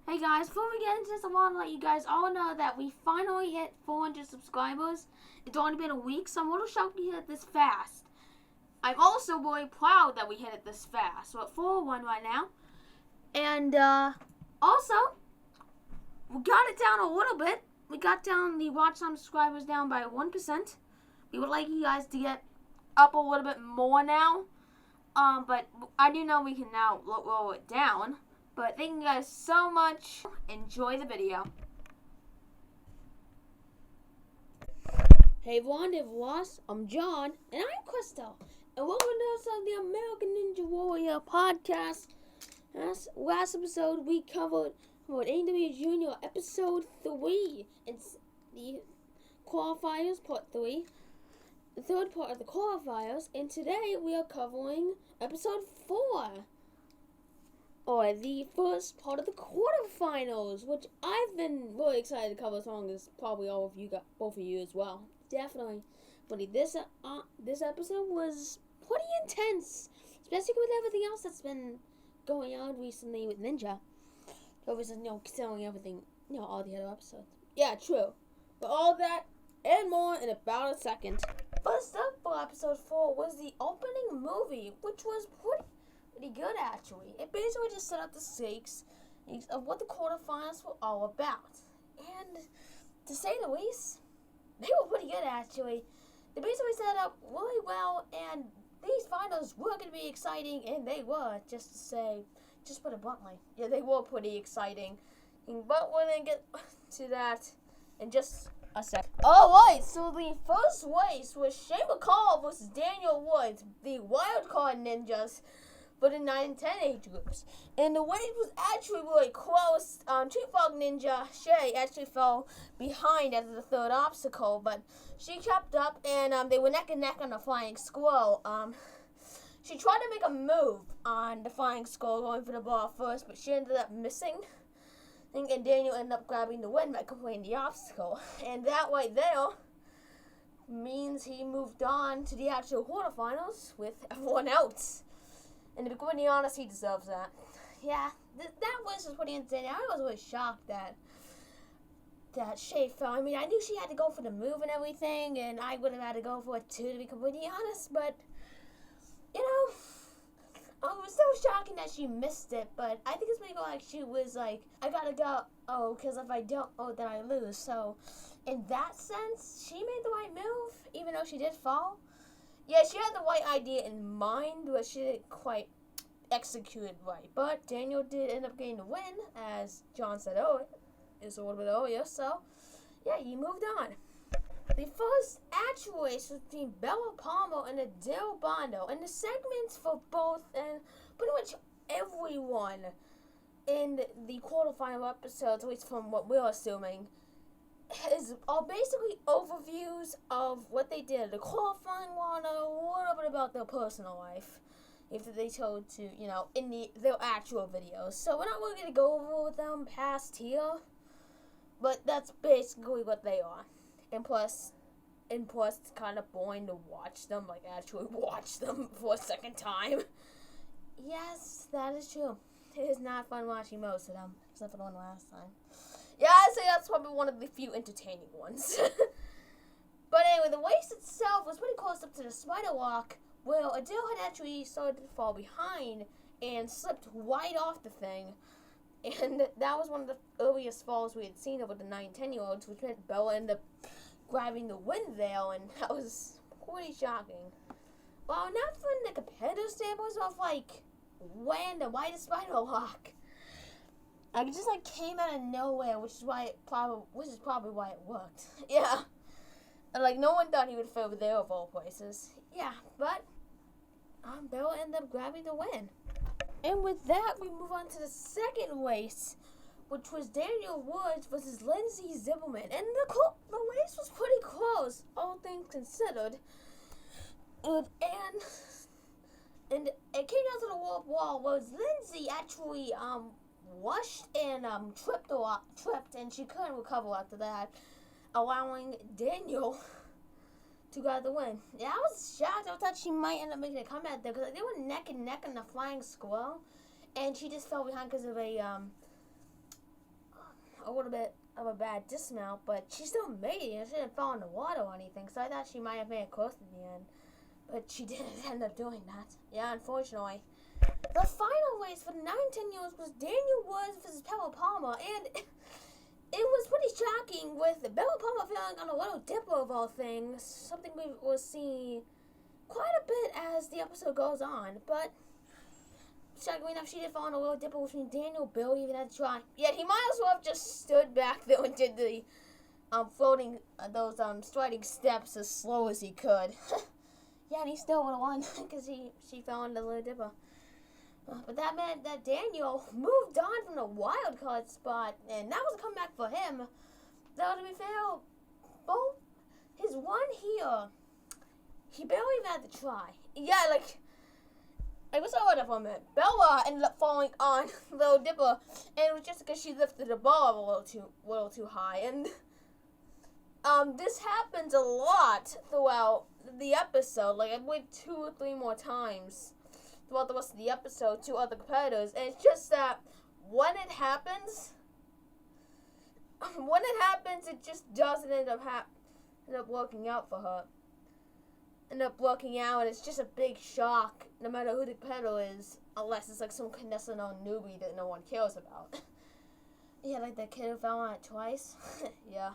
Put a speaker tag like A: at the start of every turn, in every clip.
A: Hey guys, before we get into this, I want to let you guys all know that we finally hit 400 subscribers. It's only been a week, so I'm a little shocked we hit it this fast. I'm also really proud that we hit it this fast. We're at 401 right now. And also, we got it down a little bit. We got down the watch time subscribers down by 1%. We would like you guys to get up a little bit more now. But I do know we can now lower it down. But thank you guys so much. Enjoy the video. Hey everyone, if lost, I'm John, and I'm Crystal. And welcome to the American Ninja Warrior podcast. Last episode, we covered AW Junior episode 3. It's the qualifiers, part 3. The third part of the qualifiers. And today, we are covering episode 4. Or the first part of the quarterfinals, which I've been really excited to cover as long as probably all of you both of you as well. Definitely. But this episode was pretty intense, especially with everything else that's been going on recently with Ninja. Considering everything, all the other episodes. Yeah, true. But all that and more in about a second. First up for episode 4 was the opening movie, which was pretty good actually. It basically just set up the stakes of what the quarterfinals were all about. And to say the least, they were pretty good actually. They basically set up really well, and these finals were going to be exciting, and they were, just put it bluntly. Yeah, they were pretty exciting. But we're going to get to that in just a sec. Alright, so the first race was Shane McCall versus Daniel Woods, the wildcard ninjas, for the 9 and 10 age groups. And the race was actually really close. Two Frog Ninja, Shay, actually fell behind at the third obstacle, but she kept up, and they were neck and neck on the Flying Squirrel. She tried to make a move on the Flying Squirrel, going for the ball first, but she ended up missing. And Daniel ended up grabbing the win by completing the obstacle. And that right there means he moved on to the actual quarterfinals with everyone else. And to be completely honest, he deserves that. Yeah, that was pretty insane. I was really shocked that Shay fell. I mean, I knew she had to go for the move and everything, and I would have had to go for it too, to be completely honest. But, it was so shocking that she missed it. But I think it's pretty cool, like, she was like, I gotta go, because if I don't, then I lose. So, in that sense, she made the right move, even though she did fall. Yeah, she had the right idea in mind, but she didn't quite execute it right. But Daniel did end up getting the win, as John said is a little bit earlier. So, yeah, he moved on. The first actual race was between Bella Palmer and Adele Bondo, and the segments for both and pretty much everyone in the quarterfinal episodes, at least from what we're assuming, are basically overviews of what they did. The qualifying one, a little bit about their personal life, if they told to, in their actual videos. So we're not really going to go over with them past here, but that's basically what they are. And plus, it's kind of boring to watch them, like actually watch them for a second time. Yes, that is true. It is not fun watching most of them, except for the one last time. Yeah, I'd say that's probably one of the few entertaining ones. But anyway, the race itself was pretty close up to the spider walk, where Adele had actually started to fall behind and slipped right off the thing. And that was one of the earliest falls we had seen over the 9 and 10-year-olds, which meant Bella ended up grabbing the win there, and that was pretty shocking. Well, not from the competitive standpoint, but like random, why the spider walk? It just came out of nowhere, which is probably why it worked. Yeah, and no one thought he would fail there of all places. Yeah, but Bella ended up grabbing the win. And with that, we move on to the second race, which was Daniel Woods versus Lindsey Zimmerman, and the race was pretty close, all things considered. And it came down to the wall where Lindsey actually rushed and tripped, and she couldn't recover after that, allowing Daniel to grab the win. Yeah, I was shocked. I thought she might end up making a comeback there, because they were neck and neck in the Flying Squirrel, and she just fell behind because of a a little bit of a bad dismount, but she still made it, and she didn't fall in the water or anything, so I thought she might have made it close to the end. But she didn't end up doing that. Yeah, unfortunately. The final race for the 9-10-year-olds was Daniel Woods versus Bella Palmer, and it was pretty shocking with Bella Palmer feeling on a little dipper of all things, something we will see quite a bit as the episode goes on, but shockingly enough, she did fall on a little dipper, which means Daniel barely even had to try. Yet he might as well have just stood back there and did the floating, those striding steps as slow as he could. Yeah, and he still would have won because she fell on the little dipper. But that meant that Daniel moved on from the wild card spot, and that was a comeback for him. Though, to be fair, both his one here, he barely even had to try. Yeah, what's that word for a minute? Bella ended up falling on Little Dipper, and it was just because she lifted the ball up a little too high. And this happens a lot throughout the episode. I believe 2 or 3 more times throughout the rest of the episode to other competitors, and it's just that when it happens, it just doesn't end up working out for her. End up working out, and it's just a big shock, no matter who the competitor is, unless it's some lesser known newbie that no one cares about. Yeah, like that kid who fell on it twice. Yeah.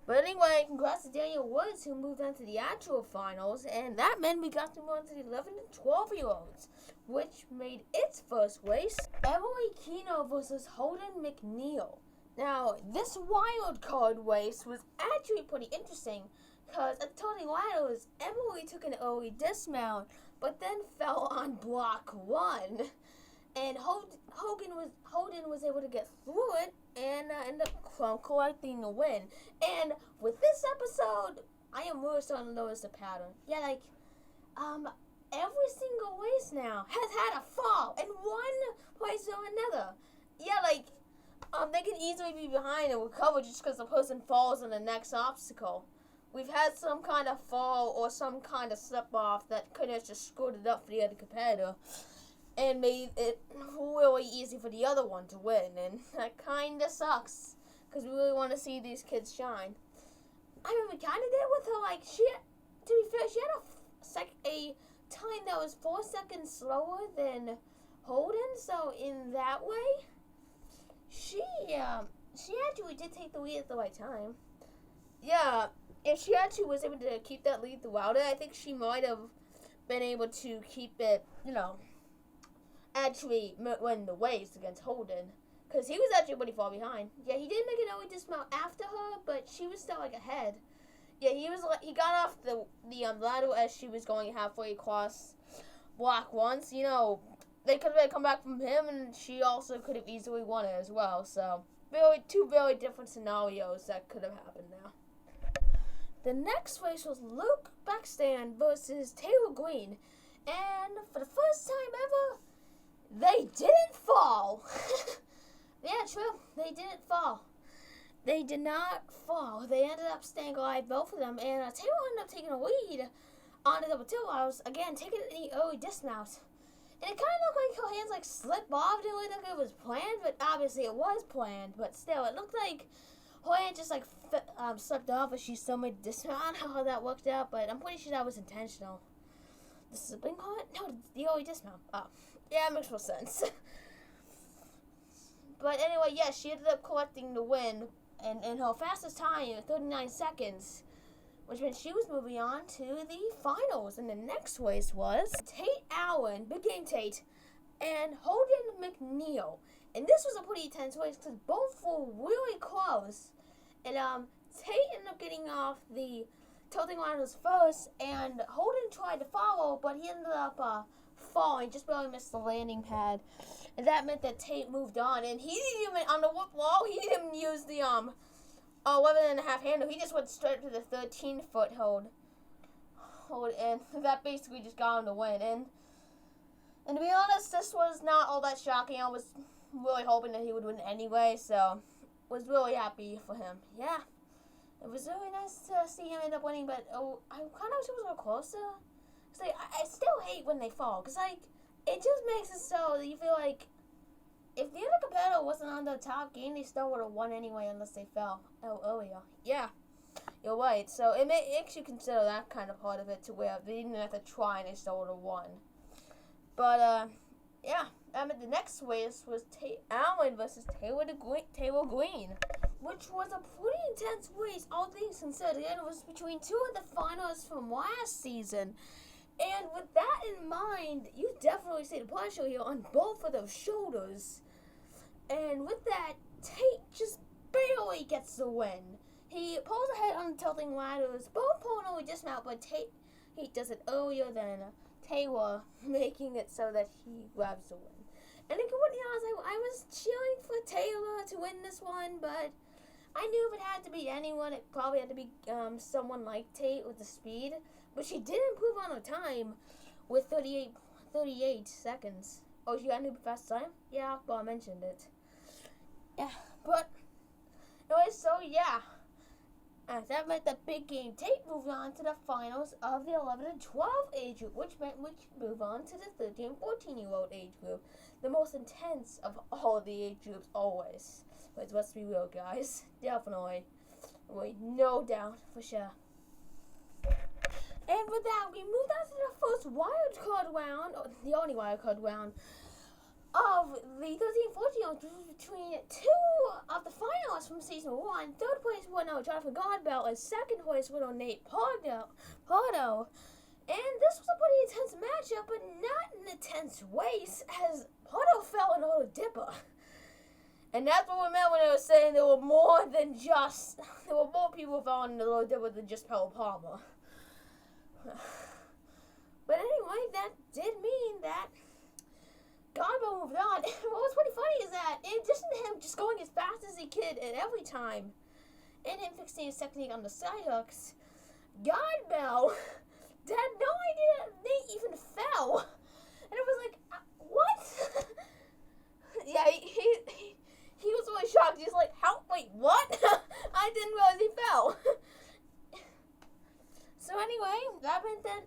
A: But anyway, congrats to Daniel Woods, who moved on to the actual finals, and that meant we got to move on to the 11 and 12-year-olds, which made its first race Emily Keno versus Holden McNeil. Now, this wild card race was actually pretty interesting, because at the Tony Ladders, Emily took an early dismount, but then fell on block 1, and Holden was able to get through it, and end up collecting the win. And with this episode, I am really starting to notice a pattern. Yeah, every single race now has had a fall in one place or another. Yeah, they can easily be behind and recover just because the person falls on the next obstacle. We've had some kind of fall or some kind of slip off that could have just screwed it up for the other competitor and made it really easy for the other one to win, and that kind of sucks, because we really want to see these kids shine. I mean, we kind of did with her, to be fair, she had a time that was 4 seconds slower than Holden, so in that way, she actually did take the lead at the right time. Yeah, if she actually was able to keep that lead throughout it, I think she might have been able to keep it, actually win the race against Holden, because he was actually pretty far behind. Yeah, he did make an early dismount after her, but she was still ahead. Yeah, he got off the ladder as she was going halfway across block 1. So, they could have come back from him, and she also could have easily won it as well. So, two very different scenarios that could have happened now. The next race was Luke Paxton versus Taylor Green, and for the first time ever, they didn't fall. Yeah, true. They didn't fall. They did not fall. They ended up staying alive, both of them. And Taylor ended up taking a lead on the double two-hours. Again, taking the early dismount. And it kind of looked like her hands slipped off. It didn't look like it was planned, but obviously it was planned. But still, it looked like her hand just slipped off, but she still made the dismount. I don't know how that worked out, but I'm pretty sure that was intentional. The slipping part? No, the early dismount. Oh. Yeah, it makes more sense. But anyway, yeah, she ended up collecting the win in her fastest time, 39 seconds, which meant she was moving on to the finals. And the next race was Tate Allen, Big Game Tate, and Holden McNeil. And this was a pretty intense race because both were really close. And Tate ended up getting off the tilting ladders first, and Holden tried to follow, but he ended up falling, just barely missed the landing pad, and that meant that Tate moved on, and he didn't even, on the whip wall, he didn't use the 11.5 handle, he just went straight to the 13-foot hold, and that basically just got him the win, and to be honest, this was not all that shocking. I was really hoping that he would win anyway, so was really happy for him. Yeah, it was really nice to see him end up winning, but I kind of wish it was a little closer. I still hate when they fall, because, it just makes it so that you feel like if the other competitor wasn't on the top game, they still would have won anyway unless they fell earlier. Yeah, you're right. So it makes you consider that kind of part of it to where they didn't have to try and they still would have won. But, yeah. The next race was Allen versus Taylor Green, which was a pretty intense race, all things considered. It was between two of the finalists from last season. And with that in mind, you definitely see the pressure here on both of those shoulders. And with that, Tate just barely gets the win. He pulls ahead on the tilting ladders, both pulling over dismount, but Tate does it earlier than Taylor, making it so that he grabs the win. And in completely honest, I was cheering for Taylor to win this one, but I knew if it had to be anyone, it probably had to be someone like Tate with the speed. But she did improve on her time with 38 seconds. Oh, she got a new fast time? Yeah, well, I mentioned it. Yeah, but anyway, so yeah. That meant the big game. Tate moved on to the finals of the 11 and 12 age group, which meant we could move on to the 13 and 14-year-old age group. The most intense of all of the age groups always. But let's be real, guys. Definitely. Wait, no doubt, for sure. And with that, we moved on to the first wildcard round, or the only wildcard round, of the 13-14 between two of the finalists from season 1. Third place winner Jonathan Godbell and second place winner Nate Pardo. And this was a pretty intense matchup, but not an intense race, as Pardo fell in a little dipper. And that's what we meant when they were saying there were more people falling in the little dipper than just Pella Palmer. But anyway, that did mean that Godbell moved on. What was pretty funny is that, in addition to him just going as fast as he could at every time, and him fixing his technique on the skyhooks, Godbell had no idea Nate even fell. And it was like, what? Yeah, he was really shocked. He's like, how? Wait, what? I didn't realize he fell. So anyway, that meant that,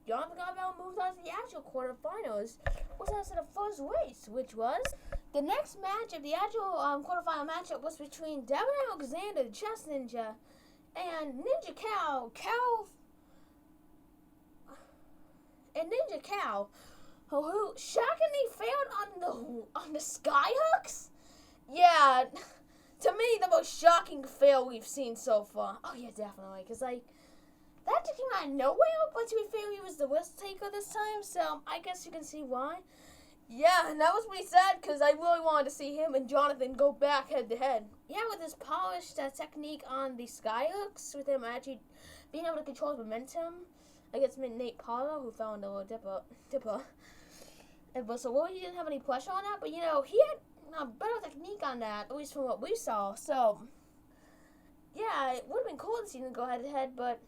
A: Jonathan Godbell moved on to the actual quarterfinals, which was the first race, which was the next match of the actual quarterfinal matchup was between Devin Alexander, the Chess Ninja, and Ninja Cow, who shockingly failed on the skyhooks. Yeah, to me, the most shocking fail we've seen so far. Oh yeah, definitely, because that just came out of nowhere, but to be fair, he was the risk taker this time, so I guess you can see why. Yeah, and that was pretty sad, because I really wanted to see him and Jonathan go back head-to-head. Yeah, with his polished technique on the skyhooks, with him actually being able to control his momentum against Nate Pardo, who fell in the little dipper. But so he didn't have any pressure on that, but he had a better technique on that, at least from what we saw, so yeah, it would have been cool to see him go head-to-head, but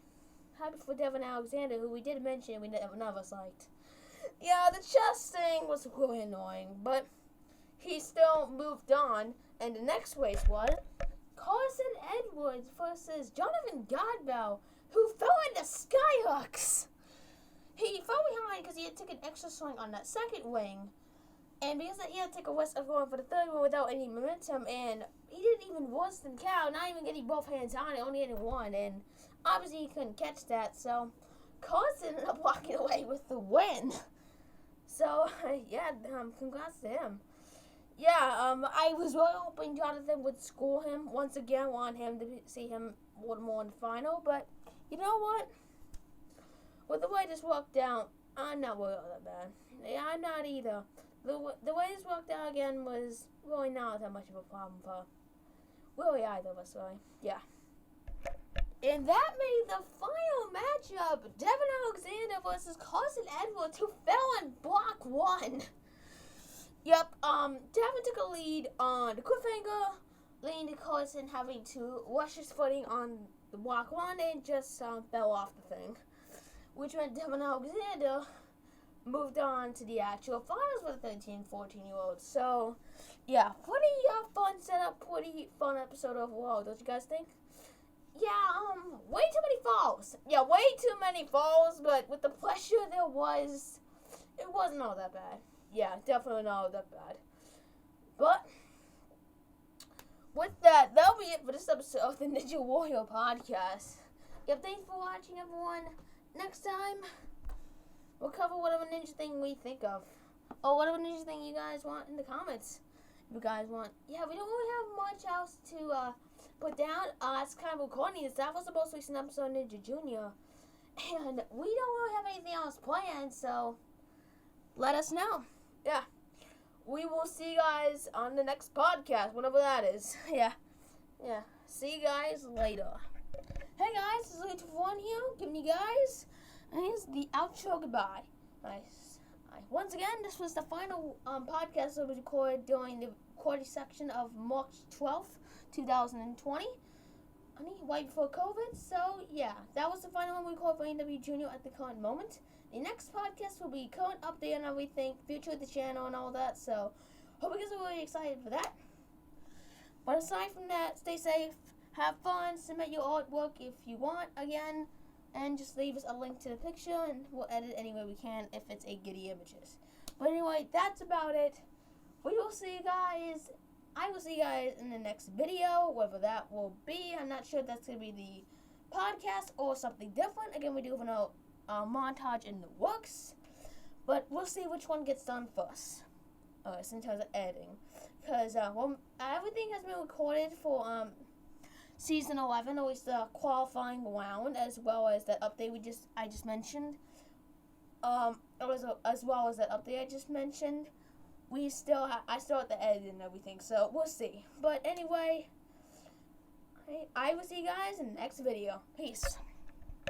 A: happy for Devin Alexander, who we did mention none of us liked. Yeah, the chess thing was really annoying, but he still moved on, and the next race was Carson Edwards versus Jonathan Godbell, who fell into skyhooks. He fell behind because he had to take an extra swing on that second wing, and because he had to take a risk of going for the third one without any momentum, and he did even worse than Cal, not even getting both hands on it, only hitting one, and obviously he couldn't catch that, so Carson ended up walking away with the win. So, yeah, congrats to him. Yeah, I was really hoping Jonathan would score him once again, want him to see him a little more in the final, but you know what? With the way this worked out, I'm not worried about that bad. Yeah, I'm not either. The way this worked out again was really not that much of a problem for really either of us, really. Yeah. And that made the final matchup, Devin Alexander versus Carson Edwards, who fell on block 1. Yep, Devin took a lead on the cliffhanger, leading to Carson having to rush his footing on the block 1 and just fell off the thing, which meant Devin Alexander moved on to the actual finals with 13, 14-year-olds. So, yeah, pretty fun setup, pretty fun episode overall, don't you guys think? Yeah, way too many falls. Yeah, way too many falls, but with the pressure there was, it wasn't all that bad. Yeah, definitely not all that bad. But be it for this episode of the Ninja Warrior Podcast. Yep, thanks for watching, everyone. Next time, we'll cover whatever ninja thing we think of. Or whatever ninja thing you guys want in the comments. If you guys want. Yeah, we don't really have much else to put down. It's kind of corny. That was supposed to be an episode of Ninja Junior. And we don't really have anything else planned, so let us know. Yeah. We will see you guys on the next podcast, whatever that is. Yeah. See you guys later. Hey guys, this is Tate here, giving you guys, and here's the outro goodbye. Nice. Once again, this was the final podcast that was recorded during the recording section of March 12th, 2020. Right before COVID, so yeah, that was the final one we recorded for AW Junior at the current moment. The next podcast will be current update and everything, future of the channel and all that, so hope you guys are really excited for that. But aside from that, stay safe, have fun, submit your artwork if you want, again, and just leave us a link to the picture, and we'll edit any way we can if it's a Getty Images. But anyway, that's about it. We will see you guys. I will see you guys in the next video, whatever that will be. I'm not sure if that's going to be the podcast or something different. Again, we do have a montage in the works, but we'll see which one gets done first. In terms of editing, because everything has been recorded for season 11, at least the qualifying round, as well as that update I just mentioned. As well as that update I just mentioned. I still have to edit and everything, so we'll see. But anyway, I will see you guys in the next video. Peace.